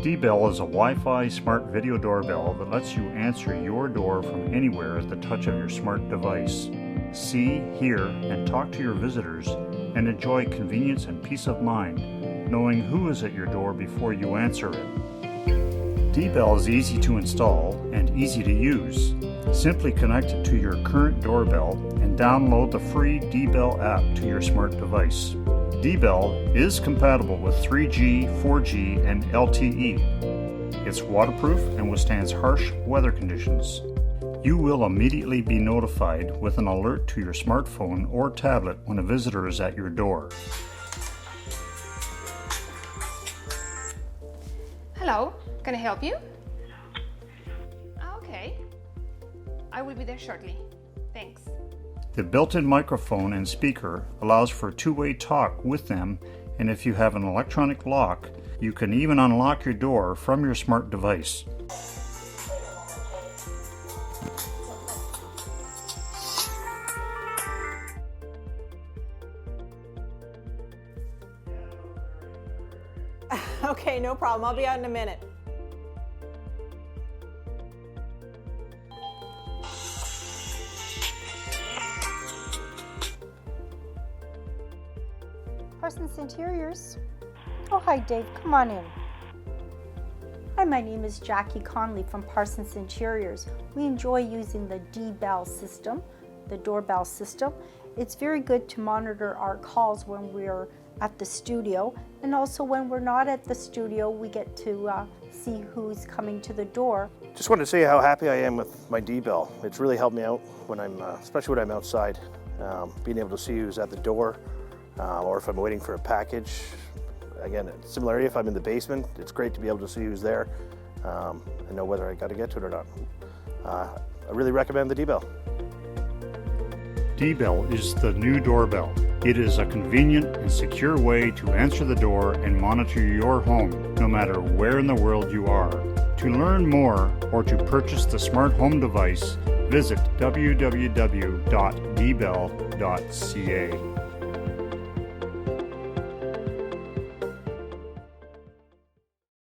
dbell is a Wi-Fi smart video doorbell that lets you answer your door from anywhere at the touch of your smart device. See, hear, and talk to your visitors, and enjoy convenience and peace of mind, knowing who is at your door before you answer it. dbell is easy to install and easy to use. Simply connect it to your current doorbell and download the free dbell app to your smart device. dbell is compatible with 3G, 4G, and LTE. It's waterproof and withstands harsh weather conditions. You will immediately be notified with an alert to your smartphone or tablet when a visitor is at your door. Hello, can I help you? Okay, I will be there shortly. Thanks. The built-in microphone and speaker allows for two-way talk with them, and if you have an electronic lock, you can even unlock your door from your smart device. Okay, no problem. I'll be out in a minute. Parsons Interiors. Oh, hi Dave, come on in. Hi, my name is Jackie Conley from Parsons Interiors. We enjoy using the dbell system, the doorbell system. It's very good to monitor our calls when we're at the studio, and also when we're not at the studio, we get to see who's coming to the door. Just wanted to say how happy I am with my dbell. It's really helped me out when especially when I'm outside, being able to see who's at the door, or if I'm waiting for a package. Again, similarly, if I'm in the basement, it's great to be able to see who's there and know whether I got to get to it or not. I really recommend the dbell. dbell is the new doorbell. It is a convenient and secure way to answer the door and monitor your home, no matter where in the world you are. To learn more or to purchase the smart home device, visit www.dbell.ca.